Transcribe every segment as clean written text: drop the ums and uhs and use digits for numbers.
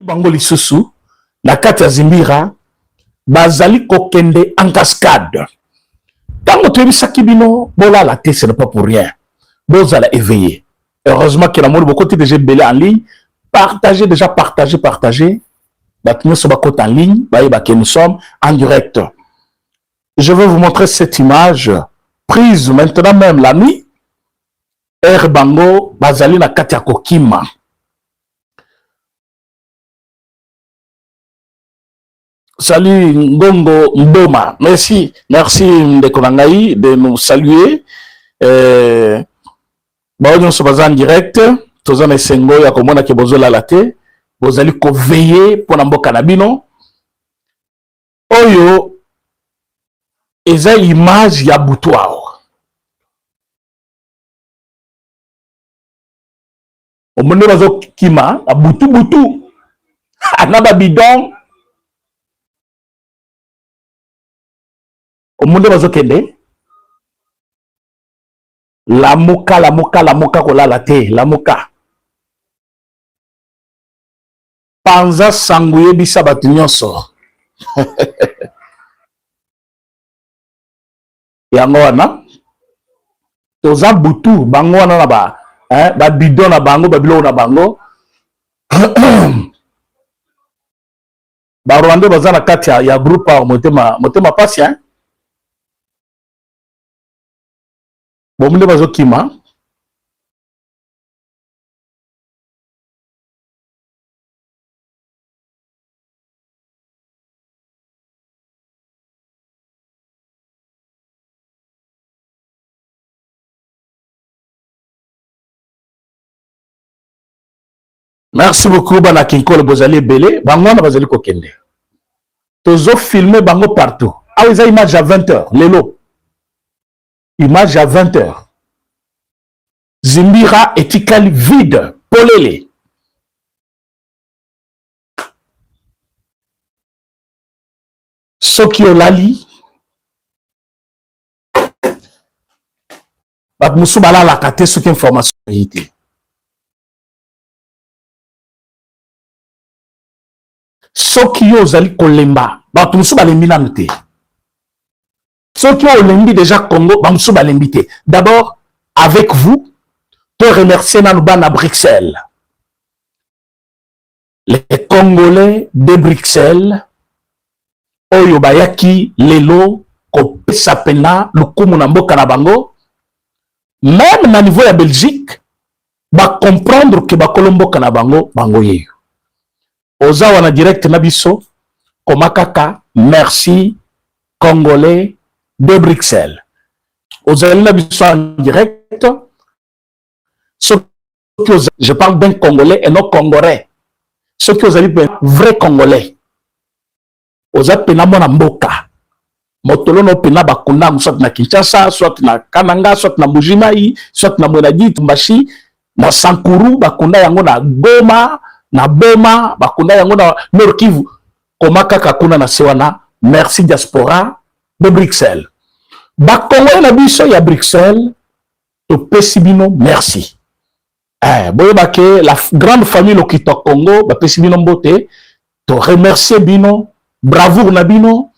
bango lisusu na kati ya Zimbira bazali kokende en cascade. Tango toyebisaki bino bolala te, ce n'est pas pour rien. Bozala éveillé. Heureusement que la mode beaucoup de gens belé en ligne. Partagez déjà, partagez. Nous sommes en ligne. Nous sommes en direct. Je vais vous montrer cette image prise maintenant même la nuit. Air Bango bazali na kati ya Kokima. Salut Ngongo Mboma. Merci Ndekonangaï de nous saluer. Nous sommes en direct. Tous les sengo ya komona ke bozola la te. Bozali ko veiller pour mboka na bino. Oyo eza image ya butwao. Omone bazo kima a butu. Anaba bidon. Omunde bazo kende la muka kola la te la muka panza sanguye bisa batu nyonso yango wana toza butu bango wana na ba bidon na bango babilo na bango ba Rwanda baza na kati ya groupe a motema pasi Bomune bazo kima. Merci beaucoup bana kinkolo bozali belé bangwana bazali kokende. Tozo filmer bango partout. Ah oui, ça image à 20h lelo. Image à 20h. Zimbira etikali vide, polele. Soki olali. Bat musu bala la kate soki information yite. Soki yo zali kolemba, bat musu balembi nanute. Ceux qui ont l'envie déjà Congo, d'abord, avec vous, te remercier à Bruxelles. Les Congolais de Bruxelles, Oyobayaki, Lelo, Kopesapena, Lukumunambo Kanabango, même au niveau de la Belgique, va comprendre que Bakolombo Kanabango, Bangoye. Oza wana direct Nabiso, Komakaka, merci, Congolais, de Bruxelles. Aux élections en direct, je parle bien congolais et non congolais. Ceux qui ont bien vrai congolais. Aux appels na mboka. Motolo no pena bakunda soit na Kinshasa, soit na Kananga, soit na Mujimai, soit na Mwenadi, Tumbashi, na Sankuru, bakunda yango na Goma, na Boma, bakunda yango na Nord Kivu. Komaka kakuna na sewana. Merci diaspora de Bruxelles. Bakongo na biso ya Bruxelles, to pesibino merci. Boyebake la grande famille Lokito Congo, ba pesibino mbote, to remercier bino, bravoure na bino,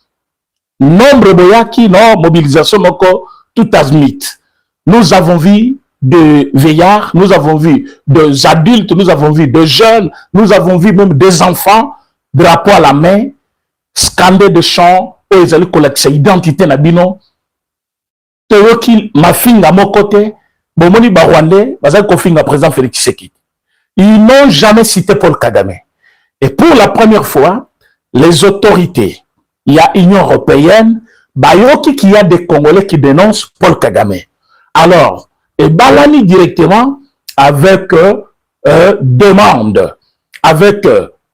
nombre boyaki, non, mobilisation moko, tout azimut. Nous avons vu de veillards, nous avons vu des adultes, nous avons vu des jeunes, nous avons vu même des enfants, drapeau à la main, scandé de chants, ils allaient collecter identité na bino. Teyoki mafinga mokote, bomoni barwandais, bazali kofinga président Félix Tshisekedi. Ils n'ont jamais cité Paul Kagame. Et pour la première fois, les autorités, il y a Union européenne, bayoki qu'il y a des Congolais qui dénoncent Paul Kagame. Alors, et balani directement avec demande, avec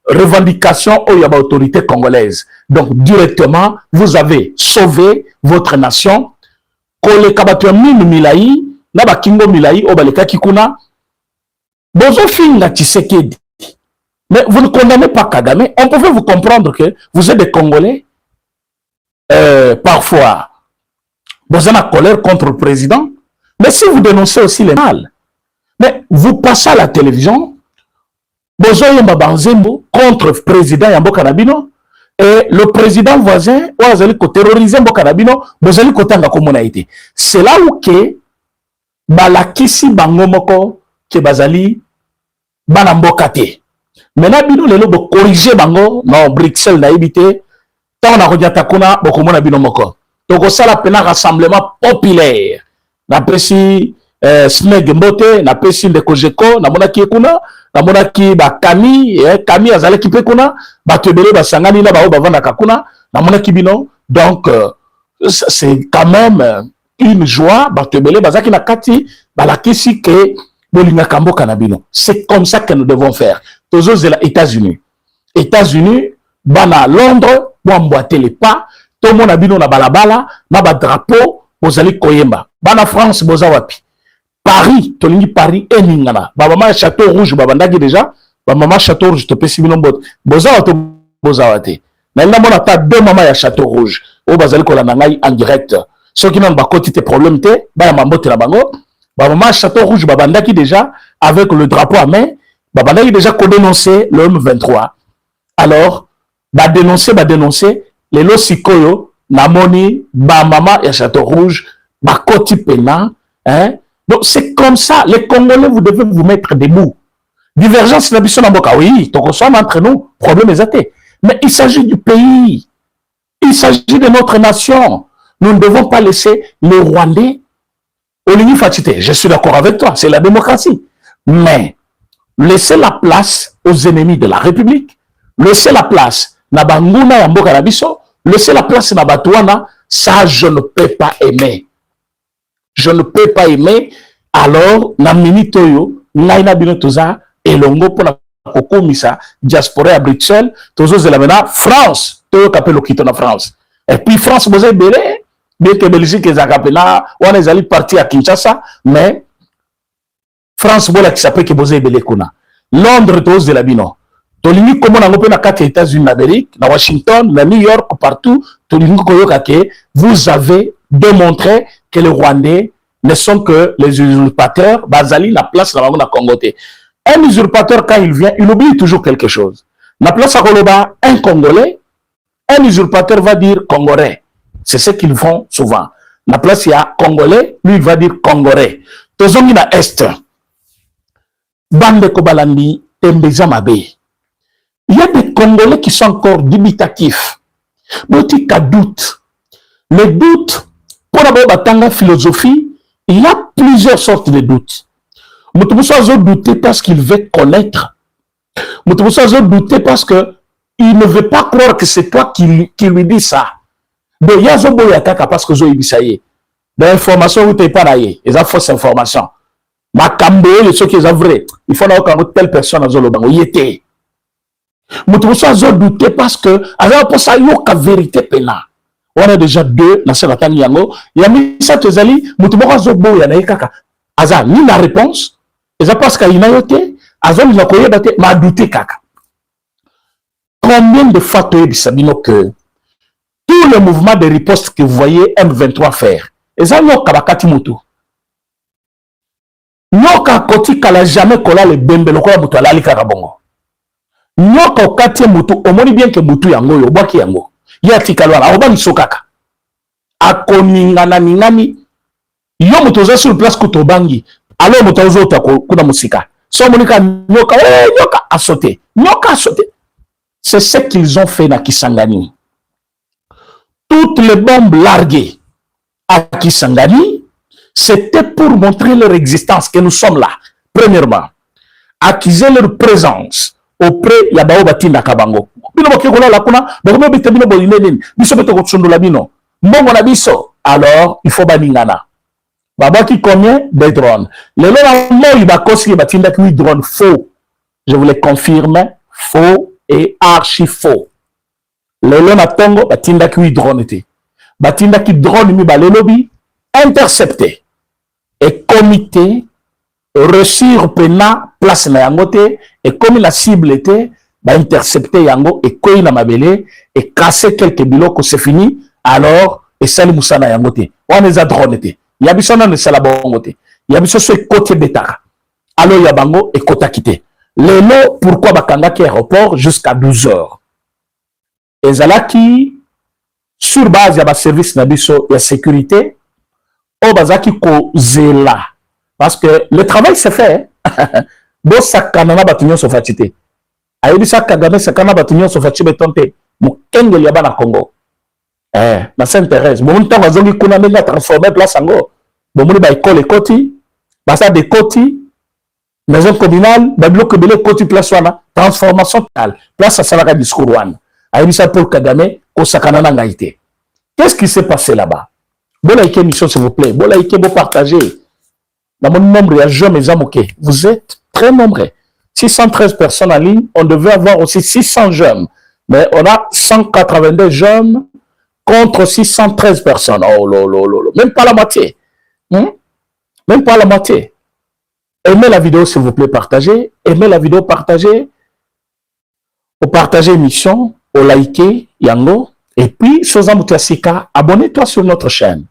revendication aux autorités congolaises. Donc, directement, vous avez sauvé votre nation. Kole kabatwa mimi milai na bakingo milai obaleka kikuna bozo finga Tshisekedi. Mais vous ne condamnez pas Kagame. On pouvait vous comprendre que vous êtes des Congolais. Parfois, vous avez la colère contre le président. Mais si vous dénoncez aussi les mal, mais vous passez à la télévision, bozo yemba banzembo contre président ya mboka na bino et le président voisin ou azali ko terroriser mboka na bino bozali kotanga komona ite. C'est là où que balakisi bango moko ke bazali bana mboka te. Maintenant bino lelo bo corriger bango na Bruxelles na ibité tant na kodiata kuna bokomona bino moko. Donc ça la pena rassemblement populaire. Na pesi Smeg Mbote, na pesi Ndeko Jeko, na monaki kuna, na monaki ba Kami azalaki pe kuna, ba tebele ba sangani na ba o bavanda kakuna, na monaki bino. Donc c'est quand même une joie ba tebele bazaki na kati balakisi ke bolinga kambo kanabino. C'est comme ça que nous devons faire. Toujours c'est les États-Unis. États-Unis, bana Londres, boamboate les pas, tout le monde a bino na balabala, na ba drapeau, bozali koyemba. Bana France, bozawapi. Paris, tolingi Paris, eningana. Ba maman Château Rouge, babandaki déjà. Ba maman Château Rouge, te pesi bino mbot. Bozawate, bozawate. Na ina mona ta deux mamans ya Château Rouge. O bazali kolanda ngai en direct. Ceux qui n'ont pas côté tes problèmes, ba ya mambote na bango. Ba maman Château Rouge, babandaki déjà, avec le drapeau à main. Babandaki déjà qu'on dénonçait le M23. Alors, ba dénoncer, les losikoyo, namoni, ba maman ya Château Rouge, ba koti pena, hein. Donc, c'est comme ça. Les Congolais, vous devez vous mettre debout. Divergence, la mission d'Amboka, oui, donc on soit entre nous, problème est athée. Mais il s'agit du pays. Il s'agit de notre nation. Nous ne devons pas laisser les Rwandais au ligne fatigué. Je suis d'accord avec toi, c'est la démocratie. Mais, laissez la place aux ennemis de la République. Laissez la place na Banguna ya Mboka na biso. Laissez la place na Batouana. Ça, je ne peux pas aimer. Je ne peux pas aimer. Alors, na minitoyo, naina binotoza, elongo pour la kokomisa, diaspora à Bruxelles, tozo zelamena, France, toyo kapé lokito na France. Et puis France, vous avez belé, bien que Belgique est zakapena, on est allé partir à Kinshasa, mais France, voilà qui s'appelle que vous avez belé kuna. Londres, tozo zelabino. Tolingi comme on a na quatre États-Unis d'Amérique, na Washington, na New York, partout, tolingi koyoka ke, vous avez démontré que les Rwandais ne sont que les usurpateurs. Bazali, la place dans la Congoté. Un usurpateur, quand il vient, il oublie toujours quelque chose. La place à Koloba, un Congolais, un usurpateur va dire Congolais. C'est ce qu'ils font souvent. La place, il y a Congolais, lui, il va dire Congolais. Tozongi na Est. Bande Kobalandi, Tembeza Mabe. Il y a des Congolais qui sont encore dubitatifs. Botika doute. Le doute, pour avoir batanga philosophie, il y a plusieurs sortes de doutes. Moutoussa a douté parce qu'il veut connaître. Moutoussa a douté parce qu'il ne veut pas croire que c'est toi qui lui dis ça. Donc, il y a Zoboyataka parce que Zoï Bissaye. L'information, vous n'êtes pas là. Il y a fausse information. Ma cambe, ce qui est vrai. Il faut avoir telle personne à Zolobango. Il était. Moutoussa a douté parce que, alors, pour ça, il y a une vérité pénale. On a déjà deux dans cette attaque yango. Il y a mis ça tezali mutumoka zobo ya na kaka. Aza ni la réponse. Et ça parce qu'il y a yote. Aza ni la koyebate ma douté kaka. Combien de fois tu bisabino que tout le mouvement de riposte que vous voyez M23 faire. Et ça nyoka bakati mutu. Nyoka koti kala jamais kola le bembe lokola mutu alali kaka bongo. Nyoka okati mutu omoni bien que mutu yango yo bwaki yango. Yati kalwala oba nisokaka akoningana ningani yo mutoza sur place kutobangi alors mutozo tako kuna musika so monika nyoka a sauté c'est ce qu'ils ont fait na Kisangani. Toutes les bombes larguées à Kisangani, c'était pour montrer leur existence que nous sommes là. Premièrement, accuser leur présence auprès ya bao batinda kabango. Alors, il faut baningana. Baba qui combien des drones. Les drones faux. Je vous les confirme, faux et archi faux. Les lonatongo batinda qui drone était. Batinda qui drone mi balelobi intercepté. Et comité reçir pena place na yangote et comme la cible était va intercepter yango et koyi na mabele et casser quelques biloko c'est fini alors et sali musana yangote on les a drone était yabisona ne sala bongote yabiso ce côté betaka alors yabango et kota kité Lelo, pourquoi bakangaki aéroport jusqu'à 12 heures? Ezalaki sur base ya ba service na biso ya sécurité o bazaki ko zela parce que le travail se fait. Bo sakana na batunyo sofatite. Ayebisa Kagame sakana batunyo sofati betonte mukengeli ya bana Congo. Na Sainte-Thérèse. Bon temps bazongi kuna ndenge transformer place ango. Bon moni ba école ekoti, basa de koti, maison communale, babiloko belé koti place wana, transformation totale. Place à salaka discours wana. Ayebisa Paul Kagame ko sakana na ngaité. Qu'est-ce qui s'est passé là-bas? Bon likez mission s'il vous plaît. Bon likez, bon partagez. Dans mon nombre, il y a jamais amoké. Vous êtes très nombreux. 613 personnes en ligne. On devait avoir aussi 600 jeunes. Mais on a 182 jeunes contre 613 personnes. Oh lolo. Même pas la moitié. Même pas la moitié. Aimez la vidéo s'il vous plaît, partagez. Aimez la vidéo, partagez. Au partager l'émission, au liker, yango. Et puis, Soza Moutiasika, abonnez-toi sur notre chaîne.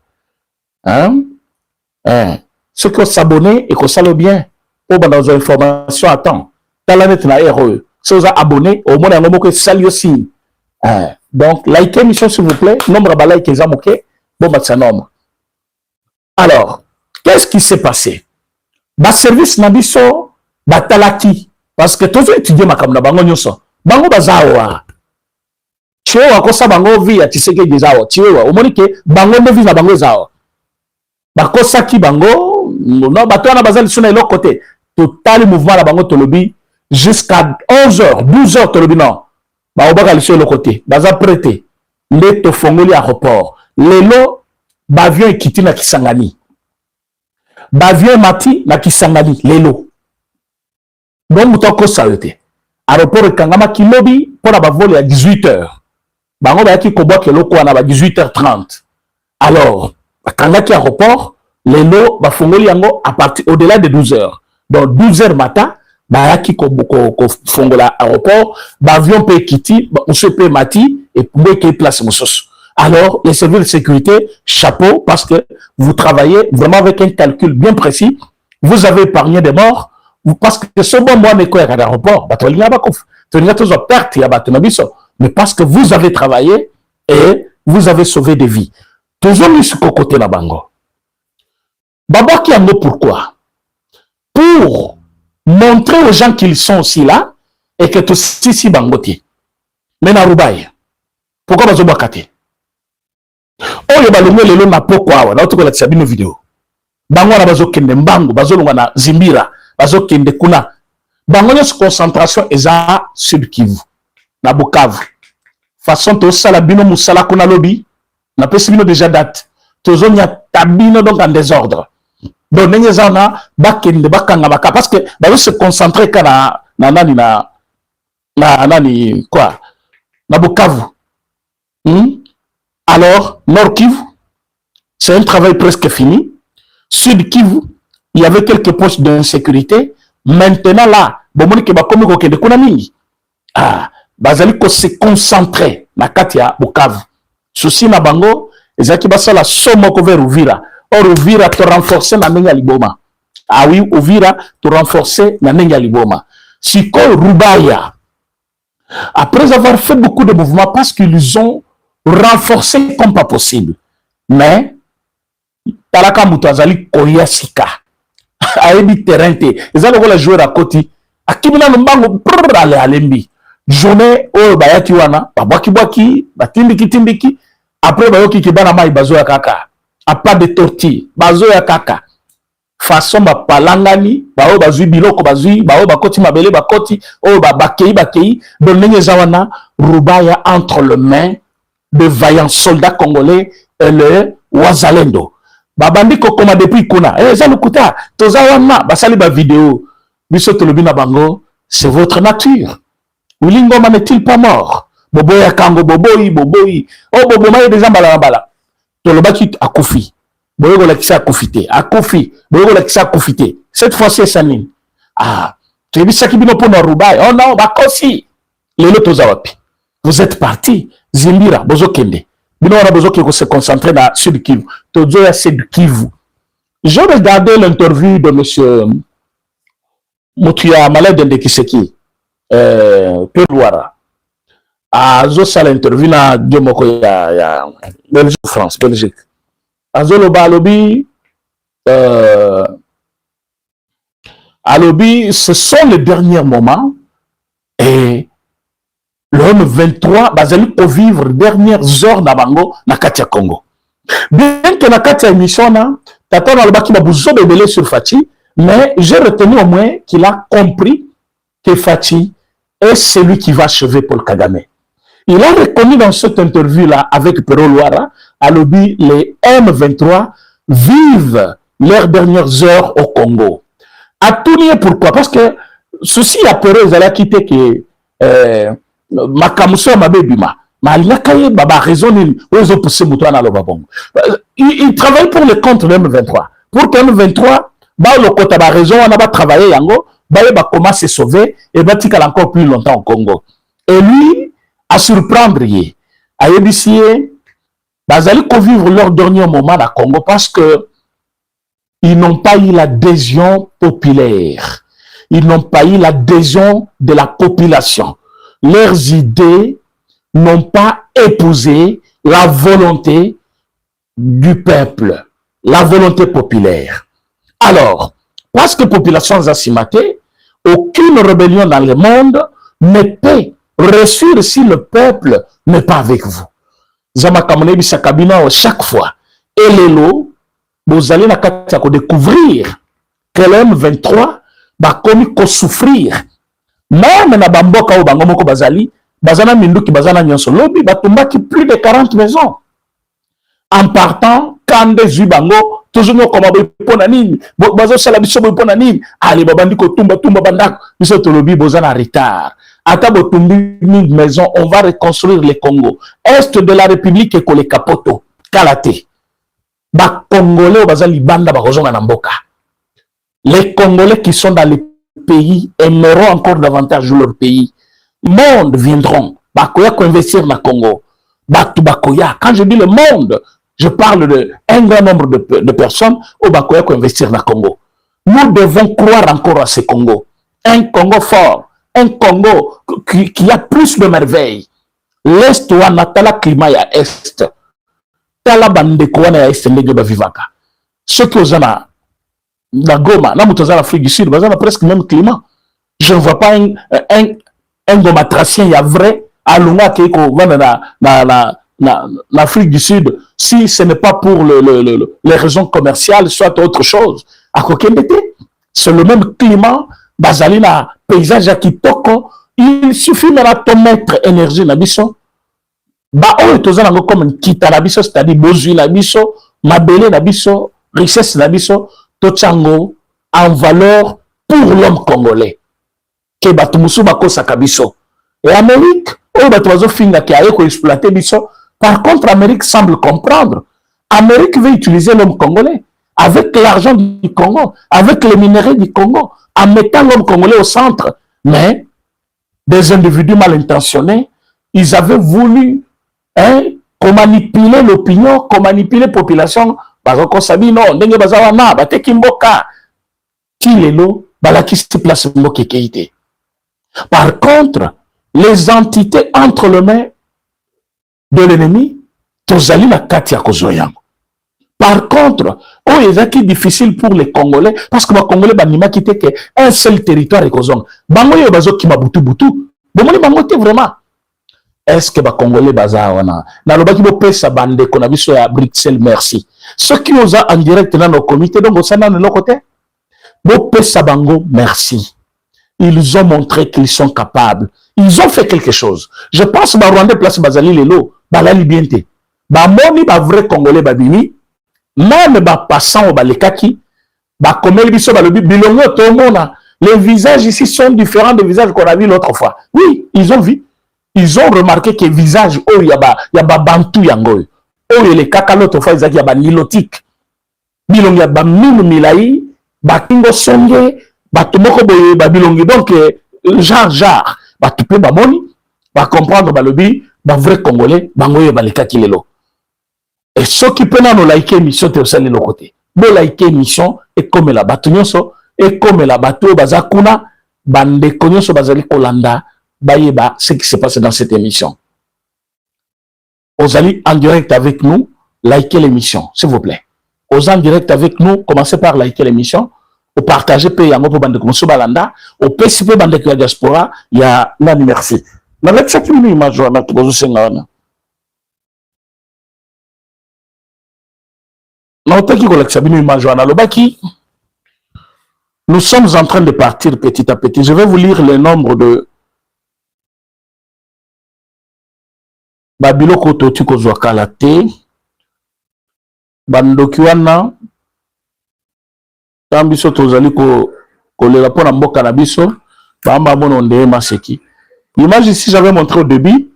Ceux qui s'abonnent et qui savent bien, au dans une information à temps. Talanet na RE. Ceux qui abonnés, au moins, on a salut aussi. Donc, likez l'émission s'il vous plaît. Nombre de likes, ils ont moqué. Bon, bah, c'est un nombre. Alors, qu'est-ce qui s'est passé? Bah, service Nabiso, bah, talaki. Parce que tous les étudiants, ma kamna, bango nyoso. Bango bazawa. Chiwewa kosa bango vi ya Tshisekedi dezawa. Chiwewa, omoni ke bango no vi na bango zawa. Bakosa ki bango, non, batona bazali suna l'autre côté. Total mouvement la bango tolobi jusqu'à 11h, 12h tolobi non. Ba obaka liso l'autre côté. Baza prêté. Le to fongoli aéroport. Lelo bavion ekiti na Kisangani. Bavion mati na Kisangani lelo. Donc mutoko sayote. Aéroport ekangama kilobi pour la bavole à 18h. Bango ba ki koboa keloko wana ba 18h30. Alors, bakangaki aéroport, lelo ba fongoli yango à partir au-delà de 12h. Donc 12h matin, ba ki ko fongola aéroport, ba avion pe kiti, ba monsieur pe mati et pour que place mosos. Alors, les services de sécurité, chapeau parce que vous travaillez vraiment avec un calcul bien précis. Vous avez épargné des morts parce que ce bon mois n'est qu'à l'aéroport, ba tolinga ba kof. Tolinga tozo perte ya ba tonabiso. Mais parce que vous avez travaillé et vous avez sauvé des vies. Toujours mis sur côté la bango. Baba qui a mot pourquoi? Pour montrer aux gens qu'ils sont aussi là et que tout si bangoté. Mais na rubaye. Pourquoi bazo bakate? Oh yo balongo lelo na pourquoi wa na otuko la tsabino vidéo. Bango na bazo kende mbango, bazo longa na Zimbira, bazo kende kuna. Bango nyos concentration eza Sud Kivu. Na Bukavu. Façon to sala bino musala kuna lobi, na pesi bino déjà date. Tozo nya tabino donc en désordre. Donc nenye zana bakende bakanga baka parce que ba se concentrer kana nani quoi na Bukavu. Alors Nord Kivu, c'est un travail presque fini. Sud Kivu, il y avait quelques postes d'insécurité. Maintenant là, bomoni ke bakomi ko kende kuna mingi. Bazali ko se concentrer na katia Bukavu. Souci na bango, ezaki basala somo ko vers Uvira. Or Uvira te renforcer na nenga liboma. Ah oui, Uvira te renforcer na nenga liboma. Siko Rubaya. Après avoir fait beaucoup de mouvements parce qu'ils ont renforcé comme pas possible. Mais talaka mutu azali koya sika. Aebi terrain te. Ezali ko la jouer à côté. Akibina mbango ale alembi. Journée au bayaki wana babwaki batimbiki après bayoki kibana mai bazo ya kaka a pas de tortille bazo ya kaka façon ba palangani bao bazui biloko bazui bao bakoti mabele bakoti o bakei donne zawana rubaya entre les mains de vaillants soldats congolais et le wazalendo babandi ko koma depuis kuna za lukuta tozawana basali ba vidéo biso tolobina bango c'est votre nature. Wilingoma n'est-il pas mort? Boboya kango boboyi. Oh boboma est déjà balabala. Tolobaki akufi. Boyogo la kisa akufite. Akufi. Boyogo la kisa akufite. Cette fois-ci c'est Sanine. Tu as vu ça qui bino pour Rubai. Oh non, bakosi. Lelo tozawapi. Vous êtes parti. Zimbira, bozo kende. Bino wana bozo ki se concentrer dans Sud Kivu. Tozo ya Sud Kivu. J'ai regardé l'interview de monsieur Motuya malade de Kiseki, Pelouara. Azo sala interview na Diomoko ya Belgique, France, Belgique. Azo loba alobi, alobi, ce sont les derniers moments et l'homme 23 bazali pour vivre les dernières heures na bango na Katia Congo. Bien que na Katia émission na, tata na loba ki ba buzo bebele sur Fati, mais j'ai retenu au moins qu'il a compris que Fati est celui qui va achever Paul Kagame. Il a reconnu dans cette interview-là avec Pero Luara, à l'objet, les M23 vivent leurs dernières heures au Congo. À tout lieu, pourquoi? Parce que ceci a Pero, ils allaient quitter que Makamuso Mabébima. Mais il y a raison, il travaille pour le compte de M23. Pour que M23, le côté a raison, on a travaillé, il va commencer à se sauver et va encore plus longtemps au Congo. Et lui, à surprendre, à ébicier, ils allaient vivre leur dernier moment à Congo parce que ils n'ont pas eu l'adhésion populaire. Ils n'ont pas eu l'adhésion de la population. Leurs idées n'ont pas épousé la volonté du peuple, la volonté populaire. Alors, parce que la population assimatée, aucune rébellion dans le monde ne peut réussir si le peuple n'est pas avec vous. Zamakamone Sakabina chaque fois. Et les lots, vous allez découvrir que l'homme 23 va commis souffrir. Même na bamboka ou bangomoko bazali, bazana minduki bazana nyonso lobi batumba qui plus de 40 maisons. En partant, quand des ubango, toujours comme Bonanine, Bazo Salabiso Bonanine, allez babandiko tumba bandak, biso tolobi bozana retard. Atabo tumbi une maison, on va reconstruire le Congo. Est de la République et Kole Kapoto, Kalate. Ba Congolais bazali banda ba rozonga na mboka. Les Congolais qui sont dans les pays aimeront encore davantage leur pays. Le monde viendront. Bakoya ko investir na Congo. Bakoya. Quand je dis le monde, je parle d'un grand nombre de personnes au Bakoya ko investir na Congo. Nous devons croire encore à ce Congo. Un Congo fort. Un Congo qui a plus de merveilles. L'Est ou Anatala climat ya Est. Tala bandeko wana ya Est ndenge ba vivaka. Ceux qui ont na Goma, na mutoza l'Afrique du Sud, bazana presque même climat. Je ne vois pas un gomatracien ya vrai alunga keiko vana na l'Afrique du Sud si ce n'est pas pour les raisons commerciales, soit autre chose. À Kokendete, c'est le même climat, bazali na paysage à Kitoko, il suffit de mettre énergie na biso. Ba o tozana ngo comme kita na biso, c'est-à-dire bozui na biso, mabele na biso, richesse na biso, tochango en valeur pour l'homme congolais. Que batumusu bako sakabiso. Et Amérique, o batozo finga ki aye ko exploiter biso. Par contre, Amérique semble comprendre. Amérique veut utiliser l'homme congolais avec l'argent du Congo, avec les minéraux du Congo, en mettant l'homme congolais au centre. Mais des individus mal intentionnés, ils avaient voulu qu'on manipuler l'opinion, qu'on manipule la population. Parce qu'on sabi non, ndenge bazawana, bateki mboka. Kilelo, balaki se place mboke keite. Par contre, les entités entre les mains de l'ennemi, tozali na kati ya kozoyango. Par contre, oh, c'est difficile pour les Congolais, parce que les Congolais, banima quitté qu'un seul territoire est kozong. Bango yo bazo ki mabutu butu. Bomoni bango te vraiment. Est-ce que les Congolais baza wana? Na lobaki bo pesa bande kona biso ya Bruxelles merci. Ceux qui nous ont en direct dans nos comités, donc au sein de nos côtés, bo pesa bango merci. Ils ont montré qu'ils sont capables. Ils ont fait quelque chose. Je pense que Rwanda place Bazali Lelo, Balali Biente. Bamoni ba vrai Congolais babini, même ba passant au Balekaki, ba komel biso balobi bilongo tomona. Les visages ici sont différents des visages qu'on a vus l'autre fois. Oui, ils ont vu. Ils ont remarqué que les visages, oh, y a ba bantu yango. Oh, les kaka l'autre fois, ils ont ba nilotique. Bilongo ya ba minu milai, ba kingo songe, ba tumoko boye ba bilongo. Donc, genre, ba tupe ba moni, ba comprendre ba lobi, ba vrai Congolais, bango ye ba le kaki lelo. Et ceux qui peuvent nous liker émission, tu es de l'autre côté. Bon liker émission, et comme la bateau, et comme la bateau, bazakuna, bande konyoso bazali kolanda bayeba ce qui se passe dans cette émission. Aux allez en direct avec nous, likez l'émission, s'il vous plaît. Aux en direct avec nous, commencez par liker l'émission. Au partager pe yango pour bande konyoso balanda, au PCP bande la diaspora, il y a nani merci. Na let's check une image na tukozo sengana. Na otaki ko leksa bino image na lobaki. Nous sommes en train de partir petit à petit. Je vais vous lire le nombre de Babiloko toti kozwa kala te. Bandoki wana tambiso tozali kolela pona mboka na biso bamba mono ndeye maseki. L'image ici j'avais montré au début.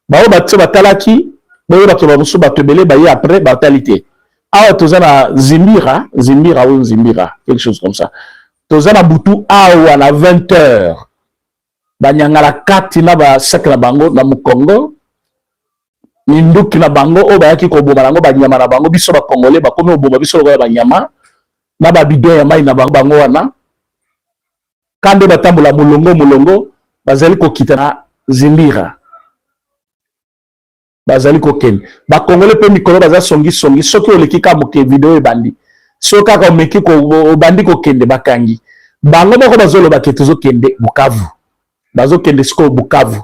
Bao batse batalaki, bao bato bamusu batebele baye après batalité. Ah tozana Zimbira, ou Zimbira, quelque chose comme ça. Tozana butu awa na 20h. Banyangala kati na ba sek na bango na Mukongo. Ninduki na bango o bayaki ko boma nango banyama na bango biso ba Congolais ba komi oboma biso ko banyama na ba bidon ya mai na bango wana. Kande batambola mulongo bazali ko kitana Zimbira. Bazali ko ken. Ba Congolais pe mikolo baza songi soki oleki ka moke video e bandi. Soki ka omeki ko bandi ko kende bakangi. Bango bako bazolo ba ketuzo kende Bukavu. Bazo kende siko Bukavu.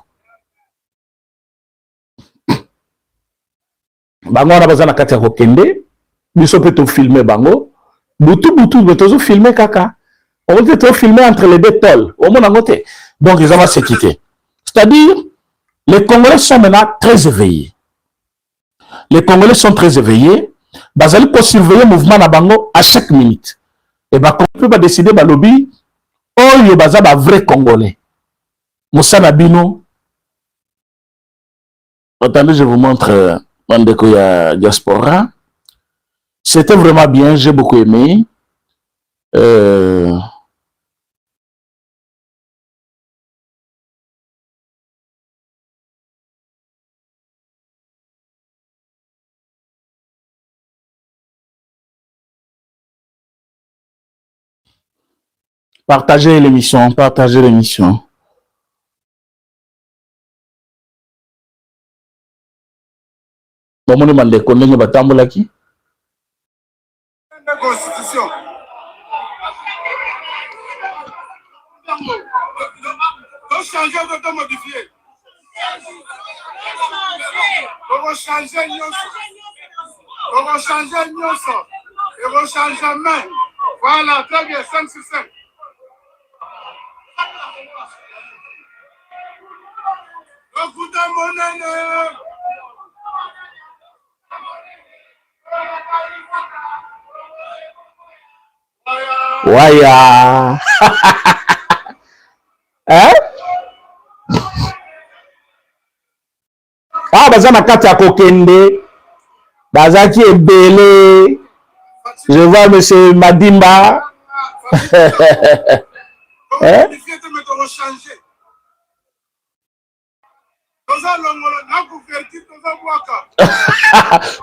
Bango wana baza na kati ya kokende biso pe to filmer bango butu betozo filmer kaka on peut to filmer entre les deux tôles au monde ngote donc ils vont se quitter, c'est-à-dire les Congolais sont maintenant très éveillés. Les Congolais sont très éveillés, bazali pour surveiller mouvement na bango à chaque minute et ba peut pas décider ba lobby oyo baza ba vrai Congolais Moussa Bino. Attendez, je vous montre Mandeko ya diaspora. C'était vraiment bien, j'ai beaucoup aimé. Partagez l'émission, partagez l'émission. Bomoni Mandeko ndenge batambolaki. Constitution. Donc changer, de modifier. On va changer nyonso. On va changer nyonso. Et on va changer main. Voilà, très bien, 5 sur 5. Écoutez mon nene. Waya. Hein? Ah, baza na kati ya kokende. Bazaki ebele. Je vois monsieur Madimba. Hein?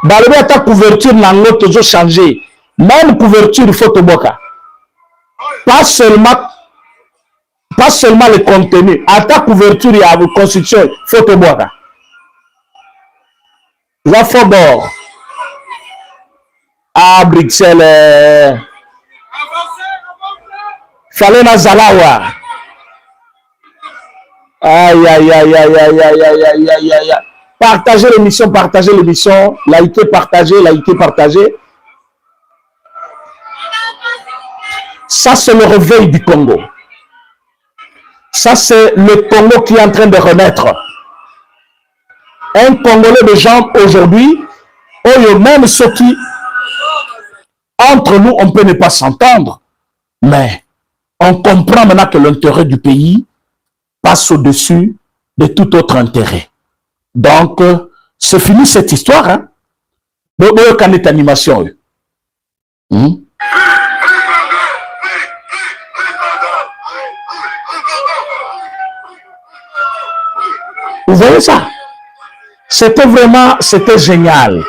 Balobi ata couverture nango tozo changer. Même couverture il faut toboka. Pas seulement le contenu. Ata couverture il y a la constitution, il faut toboka. La Fobor. À Bruxelles. Fallait na Zalawa. Aïe, aïe, aïe, aïe, aïe, aïe, aïe, aïe, aïe, aïe. Partagez l'émission, likez, partagez. Ça, c'est le réveil du Congo. Ça, c'est le Congo qui est en train de renaître. Un Congolais de gens aujourd'hui, même ceux qui, entre nous, on peut ne pas s'entendre, mais on comprend maintenant que l'intérêt du pays passe au-dessus de tout autre intérêt. Donc, c'est fini cette histoire. Hein? Quand est animation. Vous voyez ça? C'était génial.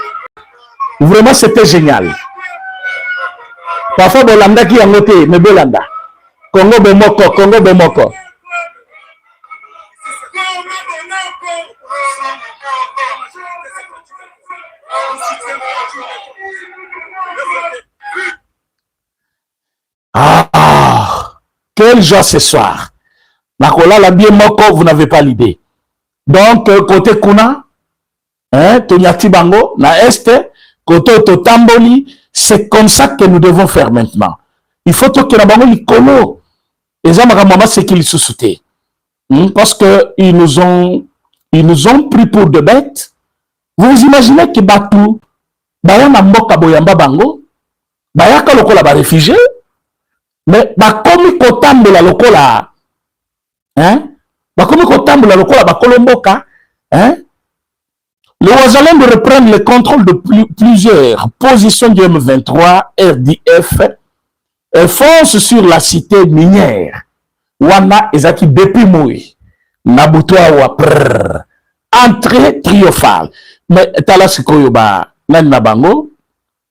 Vraiment, c'était génial. Parfois, Bolanda qui a noté, mais Bolanda. Congo Bomoko. Quelle joie ce soir. Nakola la bien moko, vous n'avez pas l'idée. Donc, côté Kuna, hein, Tonyati Bango, na Est, côté Totamboli, c'est comme ça que nous devons faire maintenant. Il faut que la bango l'icolo. Et ça, maman, c'est qu'ils se soutaient. Parce que ils nous ont pris pour de bêtes. Vous imaginez que Batou, Baya na mboka boyamba bango, Baya ka lokola ba réfugié, mais bakomi kotambola lokola, hein? Bakomi kotambola lokola ba kolomboka, hein? Le Wazalem de reprendre le contrôle de plusieurs positions du M23, RDF, et fonce sur la cité minière. Wana ezaki depuis Moui. Nabutoa wa prrr. Entrée triomphale. Mais tala sikoyo ba nani na bango,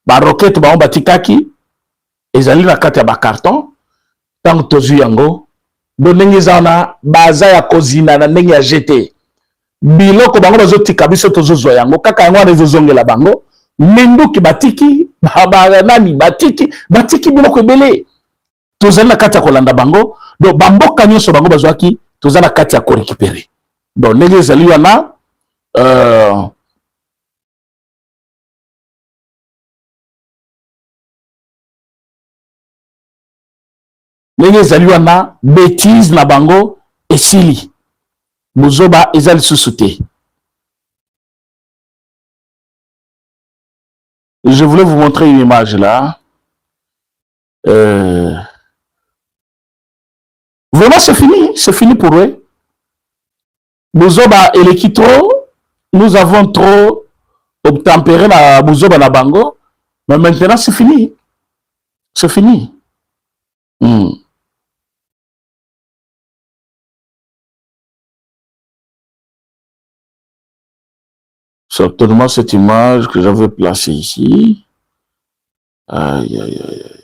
ba roquette ba batikaki, ezali na kati ya ba carton, tango tozu yango, do ndenge zana baza ya kozina na ndenge ya jeté. Biloko bango bazotika biso tozozwa yango kaka yango wana ezozongela bango minduki batiki nani batiki biloko ebele tozali na kati ya kolanda bango do bamboka nyonso bango bazwaki tozali na kati ya korekipere do ndenge ezali wana ndenge ezali wana bêtise na bango esili Bozoba ezali sous-souté. Je voulais vous montrer une image là. Vraiment, c'est fini pour eux. Bozoba et l'équitro, nous avons trop obtempéré na Bozoba na bango, mais maintenant c'est fini. C'est fini. Certainement cette image que j'avais placée ici. Aïe, aïe, aïe, aïe.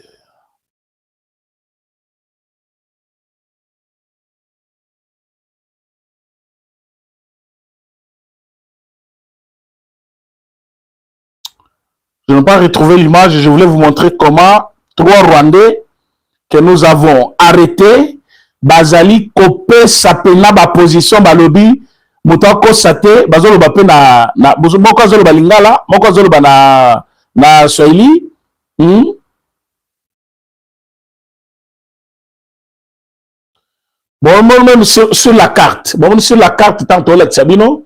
Je n'ai pas retrouvé l'image. Je voulais vous montrer comment 3 Rwandais que nous avons arrêtés, Bazali, Kopé, Sapena, ba position, ba lobby, Moutako Sate, Bazolo Bape na Moko Zolo Balingala, Moko Zolo na Swahili. Bon, même sur la carte, tantôt, là, Sabino,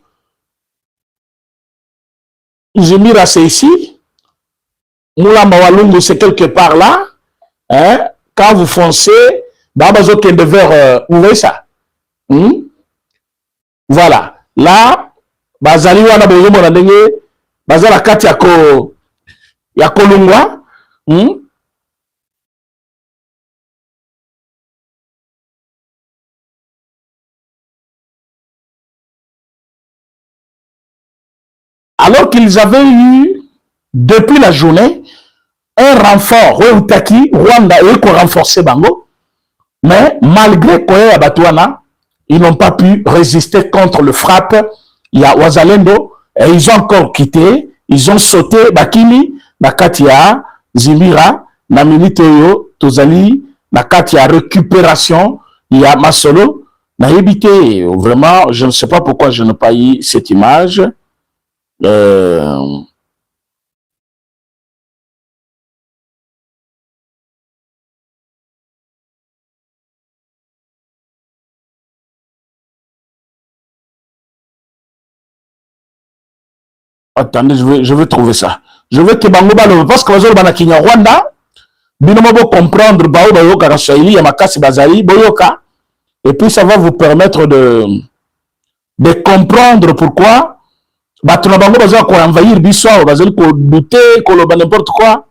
Jimira, c'est ici. Moula Mawalungu, c'est quelque part là. Hein? Quand vous foncez, Babazo qui est vers, vous voyez ça? Voilà. Là, Bazali wana bozo mona ndenge, Bazala kati ya Kolungwa. Alors qu'ils avaient eu, depuis la journée, un renfort, Rwanda, renforcé Bango, mais malgré Koya Batouana, ils n'ont pas pu résister contre le frappe. Il y a Wazalendo, et ils ont encore quitté, ils ont sauté Bakini, Nakatia, Zimira, Naminiteyo, Tozali, Nakatia récupération, il y a Masolo, Naébité. Vraiment, je ne sais pas pourquoi je n'ai pas eu cette image. Attendez, je vais trouver ça. Je veux que Bango Balo, parce que Bazol Banakinya Rwanda, Binomo comprendre Bao Bayoka Rashaili, Yamakasi Bazali, Boyoka, et puis ça va vous permettre de comprendre pourquoi Batuna Bango Bazol ko envahir Bissau, Bazol ko douter, ko loba n'importe quoi.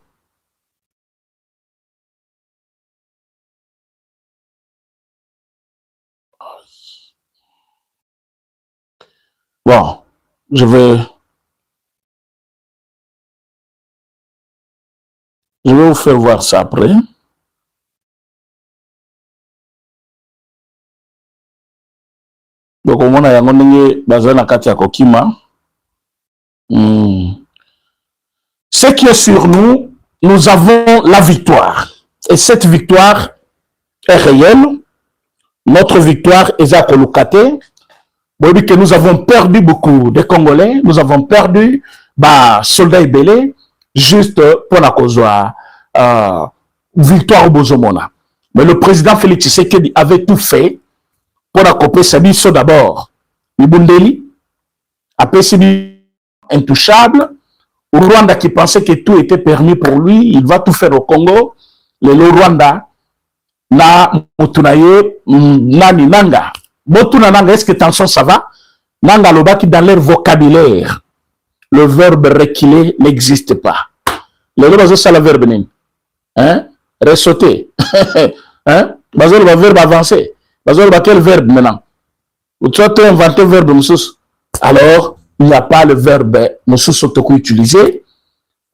Bon, je vais vous faire voir ça après. Donc, on a yango bazana kati ya kokima. Ce qui est sur nous, nous avons la victoire. Et cette victoire est réelle. Notre victoire est à Kolokate. Que nous avons perdu beaucoup de Congolais. Nous avons perdu soldats et belés juste pour la cause victoire au Bozomona. Mais le président Félix Tshisekedi avait tout fait pour la couper Sabiso d'abord. Ibundeli, après Sibi intouchable. Au Rwanda qui pensait que tout était permis pour lui, il va tout faire au Congo. Le Rwanda, na Mutunaye, nani nanga. Motuna nanga, est-ce que tension ça va? Nanga lobaki dans leur vocabulaire. Le verbe reculer n'existe pas. Le verbe c'est le verbe nin. Hein? Ressauter. Hein? Bazol le verbe avancer. Bazol quel verbe maintenant? Ou tu as inventé le verbe moussous. Alors, il n'y a pas le verbe moussous utilisé.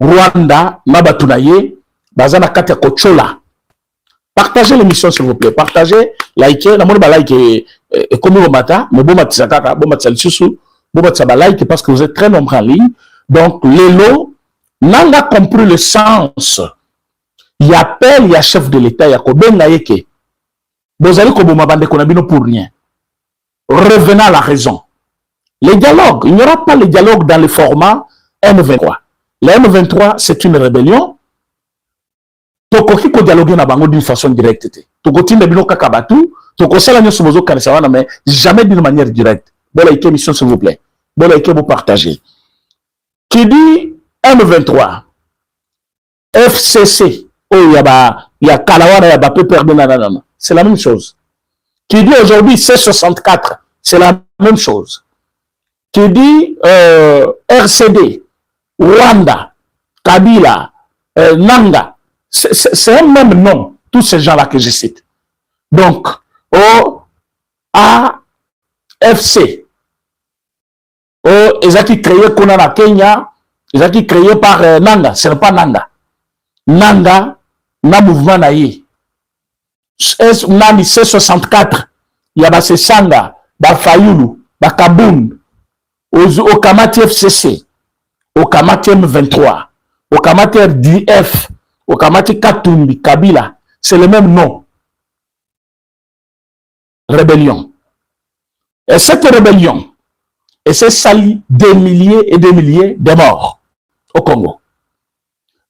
Rwanda, Mabatunaye, Bazana Katia Kochola. Partagez l'émission s'il vous plaît. Partagez, likez, la monnaie like comme au matin, mais bon matisaka, bon matisalisou, bon matisaba like parce que vous êtes très nombreux en ligne. Donc, l'élo n'a compris le sens. Il appelle, il y a chef de l'État, il y a Kobenga Yeke. Vous allez comme Mabande Konabino pour rien. Revenons à la raison. Les dialogues, il n'y aura pas les dialogues dans le format M23. Le M23, c'est une rébellion. Tokoki ko dialoguer na bango d'une façon directe. Tokoti ndebino kakabatu, tokosala nyoso bozo kanesawana mais jamais d'une manière directe. Bon la émission s'il vous plaît. Bon la vous partagez. Qui dit M23 FCC oh il y a Kalawana ya peu perdu nanana. C'est la même chose. Qui dit aujourd'hui C64, c'est la même chose. Qui dit RCD, Rwanda, Kabila, Nanga, c'est un même nom, tous ces gens-là que je cite. Donc, OAFC, ils ont créé Konana Kenya, ils ont créé par Nanga, ce n'est pas Nanga. Nanga, na mouvement naïe. Nani C64, il y a Sanga, Fayulu, Kaboun, au Kamati FCC, au Kamati M23, au Kamati RDF, au Kamati Katumbi, Kabila, c'est le même nom. Rébellion. Et cette rébellion, et c'est sali des milliers et des milliers de morts au Congo.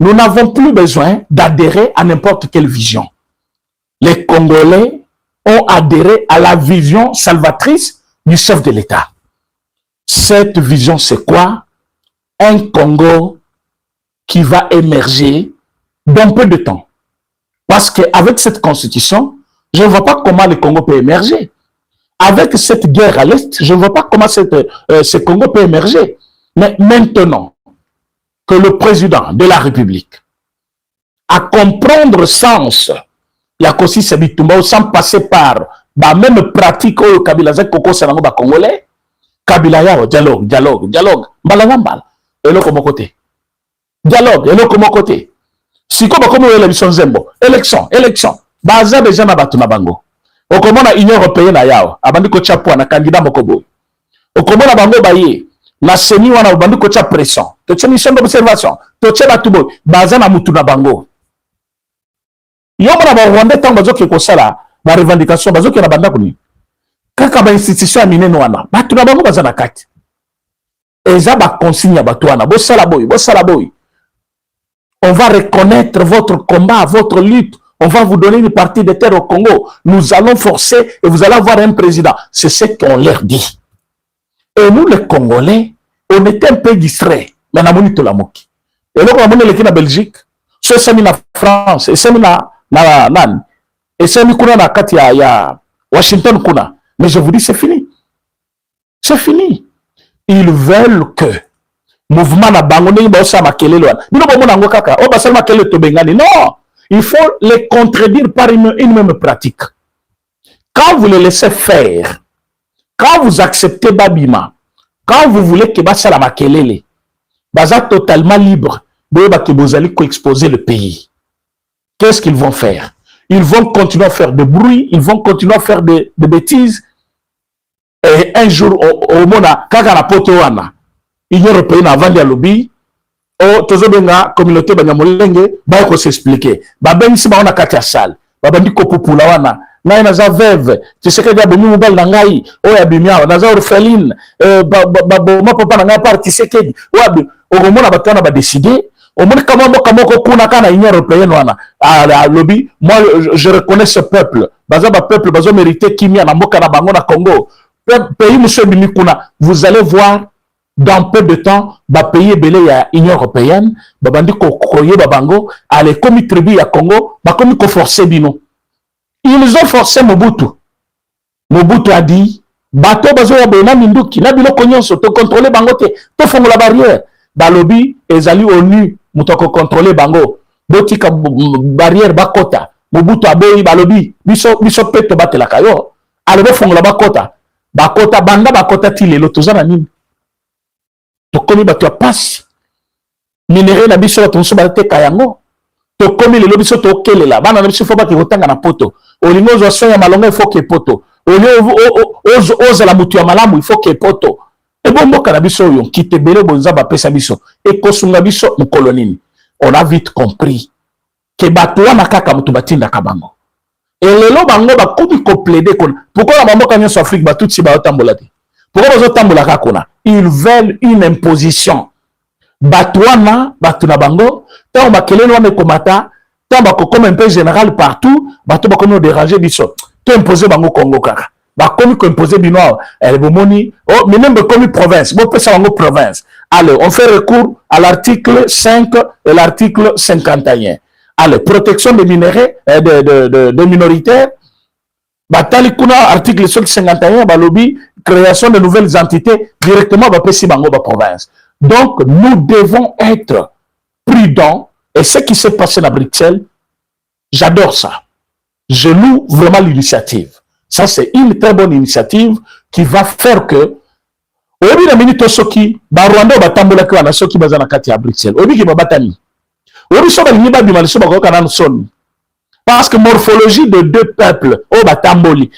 Nous n'avons plus besoin d'adhérer à n'importe quelle vision. Les Congolais ont adhéré à la vision salvatrice du chef de l'État. Cette vision, c'est quoi? Un Congo qui va émerger dans peu de temps. Parce qu'avec cette constitution, je ne vois pas comment le Congo peut émerger. Avec cette guerre à l'Est, je ne vois pas comment ce Congo peut émerger. Mais maintenant que le président de la République a comprendre le sens, il y a aussi sans passer par la même pratique au Kabila Koko Sanango Congolais, Kabila Yao, dialogue, Malangambal, et l'autre mon côté. Dialogue, et l'autre mon côté. Si comme l'élection Zembo, élection, baza déjà na batu na bango. Okomona Union européenne na yao, abandi ko chapwa na candidat mokobo. Okomona bango baye, na seni wana abandi ko cha pression. To tche mission d'observation, to tche batu boy, baza na mutu na bango. Yomona ba Rwanda tango bazoke ko sala, ba revendication bazoke na banda kuni. Kaka ba institution minene wana, batu na bango baza na kati. Eza ba consigne ya batu wana, bo sala boy. On va reconnaître votre combat, votre lutte. On va vous donner une partie de terre au Congo. Nous allons forcer et vous allez avoir un président. C'est ce qu'on leur dit. Et nous, les Congolais, on était un peu distraits. Mais on a monité la moki. Et là, on a monité la Belgique. C'est ça, la France. Et c'est la NAN. Et c'est la Katia, ya Washington kuna. Mais je vous dis, c'est fini. C'est fini. Ils veulent que mouvement na bangoné ba makele loana bino bomona ngo kaka o basala makele to bengani non, il faut les contredire par une même pratique. Quand vous les laissez faire, quand vous acceptez babima, quand vous voulez que basala makelele baza totalement libre boba que vous allez exposer le pays, qu'est-ce qu'ils vont faire? Ils vont continuer à faire de bruit, ils vont continuer à faire de bêtises, et un jour au mona kaka na poto wana Union européenne avant de lobby, tozo benga communauté banyamulenge ba ko s'expliquer. Ba ben si ba on a katia salle. babandi kopupula wana ngai naza veuve Tshisekedi abimi mobali na ngai oyo abimi awa naza orpheline baboma papa na ngai par Tshisekedi oyo abimi okomona bato wana badeside omoni kama mboka moko kuna kaka na union européenne wana alobi moi je reconnais ce peuple baza bapeuple bazomérite kimia na mboka na bango na Congo pays mosusu ebimi kuna vous allez voir dans peu de temps pays ebele ya union européenne babandi koyeba bango ale komi tribu ya Congo bakomi koforce bino. Ils ont forcé Mobutu. Mobutu a dit bato bazoya boye na minduki na biloko nyonso to contrôler bango te to fongola barrière balobi ezali onu muto ko contrôler bango botika barrière bakota Mobutu aboyi balobi biso peto batelaka yo alobo fongola bakota banda bakota ti lelo tozana nini tokomi bato ya pasi minere na biso bato mosusu bateka yango tokomi lelo biso tokelela bana na biso fo bake kotanga na poto olingo ozwa soya malonga il faut que poto ozala mutu ya malamu il faut que poto ebomboka na biso oyo kitebele bonza bapesa biso ekosunga biso mokolo nini. On a vite compris que bato wana kaka mutu batindaka bango elelo bango bakomi koplede kona pourquoi na bamboka nyonso Afrique batutsi baotambola te pourquoi bazotambola kaka kuna ils veulent une imposition bato wana bato na bango ntango makelele wana ekomata ntango bakokoma un peu général partout bato bakomi odéranger biso to impose bango Congo kaka bakomi koimpose bino awa bomoni mais même bakomi province bopesa bango province. Allez, on fait recours à l'article 5 et l'article 51. Allez, protection des minéraux de minoritaires. Batali kuna article 51 balobi création de nouvelles entités directement bapesi bango ba province. Donc nous devons être prudents et ce qui s'est passé à Bruxelles, j'adore ça. Je loue vraiment l'initiative. Ça c'est une très bonne initiative qui va faire que obi na minute soki ba Rwanda batambola kwa na soki bazana kati ya Bruxelles. Obi ki babatani. Obi so ba liba bi maliso ba ko kana son. Parce que morphologie de deux peuples, o batamboli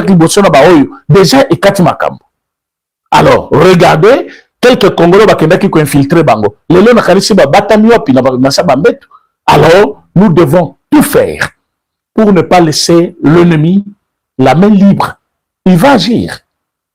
ki bosona ba oyo déjà ekati makambo. Alors, regardez quelques Congolais bakendaki ko infiltrer bango. Lelo na kanisi ba batami opi na sa bambeto. Alors, nous devons tout faire pour ne pas laisser l'ennemi la main libre. Il va agir.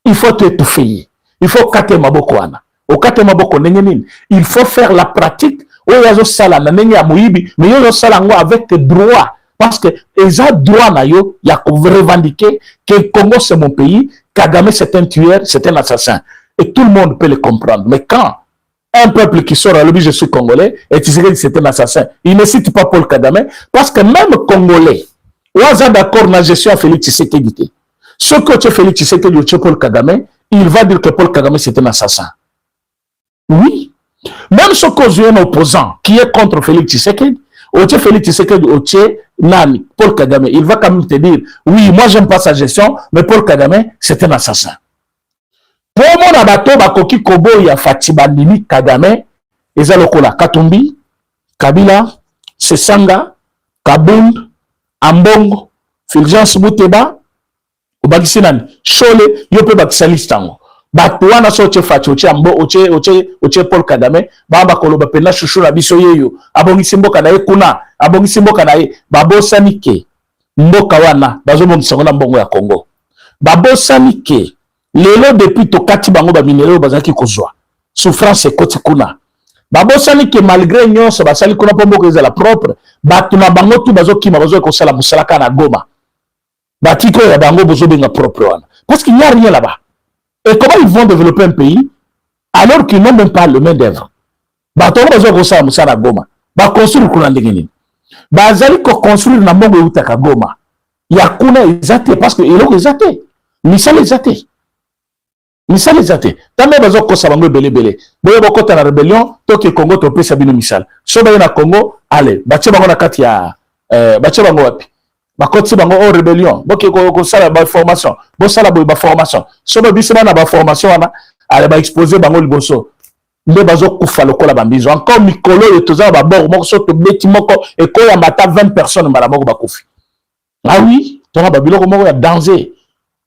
Il faut t'étouffer. Il faut kate maboko wana. O kate maboko nini. Il faut faire la pratique. Oyazo sala na nenge ya muibi, mais yozo sala ngo avec droit. Parce que ils ont droit na yo ya revendiquer que Congo c'est mon pays, Kagame c'est un tueur, c'est un assassin. Et tout le monde peut le comprendre. Mais quand un peuple qui sort à l'objet je suis congolais et tu sais que c'est un assassin, il ne cite pas Paul Kagame parce que même congolais, oyazo d'accord na gestion à Félix Tshisekedi. Ce que tu Félix Tshisekedi tu Paul Kagame, il va dire que Paul Kagame c'est un assassin. Oui. Même ce que un opposant qui est contre Félix Tshisekedi, Félix Tshisekedi, Nani, Paul Kagame, il va quand même te dire, oui, moi j'aime pas sa gestion, mais Paul Kagame, c'est un assassin. Pour mon abato, bakoki kobo ya Fatiba Nini Kagame, ezalokola Katumbi, Kabila, Sesanga, Kabund, Ambongo, Fulgence Bouteba, obakisi nani, Chole, yope bakisa listango. Bato wana so che fachi oche Paul Kagame baba koloba pena shushu na biso yeyo abongisi mboka na ye kuna abongisi mboka na ye babosanike mboka wana bazomongisa ngona mbongo ya Congo babosanike lelo depuis to kati bango ba minero bazaki kozwa souffrance ekoti kuna babosanike malgré nyonso basali kuna pombo ezala propre bato na bango tu bazokima bazokosala musalaka na Goma batiko ya bango bozobenga propre wana parce qu'il n'y a rien là-bas. Et comment ils vont développer un pays alors qu'ils n'ont même pas le main d'œuvre? Bato bazo ko sa musala Goma. Ba construire kuna ndengeni. Ba zali ko construire na mbongo utaka Goma. Ya kuna ezate parce que eloko ezate. Misala ezate. Misala ezate. Tambe bazo ko sa bango belebele. Boye bokota na rébellion toke Congo to pesa bino misala. So ba na Congo, allez, bache bango na kati ya bache bango wapi? Bakoti bango en rébellion boke ko sala ba formation bo sala ba formation so ba bisema na ba formation wana ale ba exposer bango liboso nde bazo kufa lokola bambizo encore mikolo yo toza ba bord moko so to beti moko e ko ya mata 20 personnes mala moko bakufi. Ah oui, tona ba biloko moko ya danger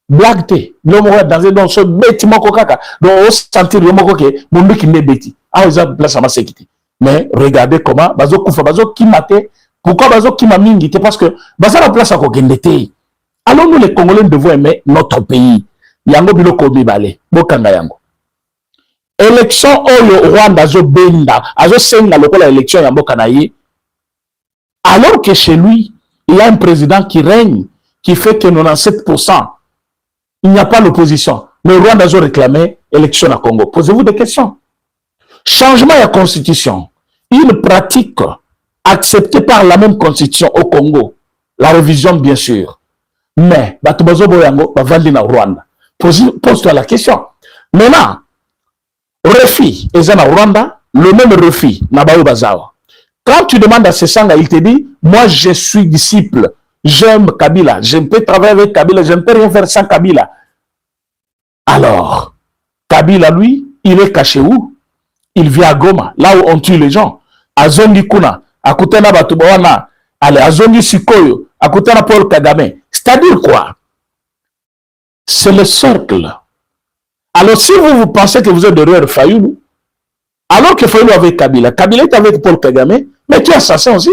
blague te biloko moko ya danger donc so beti moko kaka donc o sentir yo moko ke mundu ki ne beti ah ils ont place à ma sécurité mais regardez comment bazo kufa bazo kimate Pourquoi bazo kima mingi? Parce que baza la place à kogendete. Alors nous les Congolais devons aimer notre pays. Yango biloko mibale. Bokanga yango. Élection oyo Rwanda zo benda, azo senga lokola élection ya mboka na ye. Alors que chez lui, il y a un président qui règne, qui fait que 97%, il n'y a pas l'opposition. Le Rwanda zo réclamé élection à Congo. Posez-vous des questions. Changement de la constitution, une pratique acceptée par la même constitution au Congo. La révision, bien sûr. Mais, Batubazo Boyango, Bavandi na Rwanda. Pose-toi la question. Maintenant, refus, et ça na Rwanda, le même refus, Nabayo Bazawa. Quand tu demandes à Sesanga, il te dit, moi je suis disciple, j'aime Kabila, je peux travailler avec Kabila, je ne peux rien faire sans Kabila. Alors, Kabila, lui, il est caché où? Il vit à Goma, là où on tue les gens. À Zongi Kuna, à Koutena Batubawana, allez, à Zongi Sikoyo, à Koutena Paul Kagame. C'est-à-dire quoi? C'est le cercle. Alors, si vous pensez que vous êtes derrière Fayoulou, alors que Fayoulou avec Kabila, Kabila est avec Paul Kagame, mais tu es assassin aussi.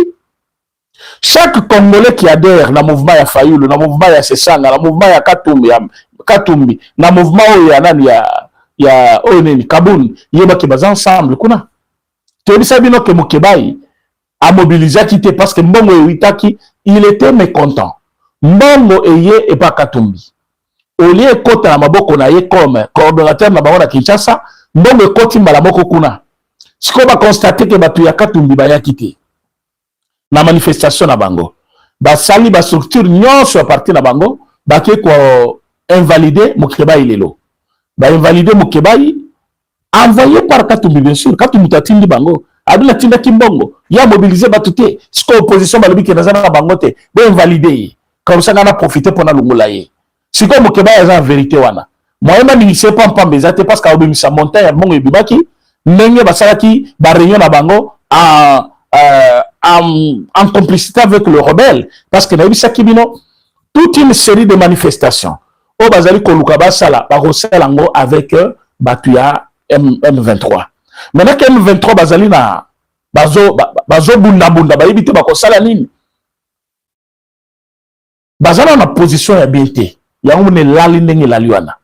Chaque Congolais qui adhère dans le mouvement ya Fayoulou, dans le mouvement ya Sesanga, dans le mouvement ya Katumbi, dans le mouvement ya Oneni, Kaboun, yeba ki baza ensemble, kuna. Tu dis ça bino que Mokebai a mobilisé quitté parce que Mbongo Ewitaki, il était mécontent. Mbongo Eye et pas Katumbi. Au lieu de kota na maboko na ye comme coordonnateur na bango na Kinshasa, Mbongo ekoti mbala moko kuna. Siko ba constater que batu ya Katumbi ba ya quitté. Na manifestation na bango. Ba sali ba structure nyonso a partir na bango, ba ke ko invalider Mokebai lelo. Ba invalider Mokebai envoyé par Katumbi, bien sûr. Katumbi tatindi bango. Aduna tinda kimbongo. Ya mobilisé batute. Siko opposition balobi ke nazana bangote. Bo invalider. Comme ça, on a profité pour nous l'oublier. Si comme Mokebai est en vérité, wana. Moi, je ne sais pas parce qu'à Obimisa montagne, à Mongo et Bibaki, Nenge Basalaki, Barignon à Bango, en complicité avec le rebelle. Parce que Naïbi Sakibino, toute une série de manifestations. Au Bazali Kolukaba Sala, Baroselango avec Batuya M23. Maintenant que M23 Bazali na Bazo Bunda Bunda, Baibite Bakosala Nini. Bazala na position ya BNT. Ya umne lali ndenge laliwana.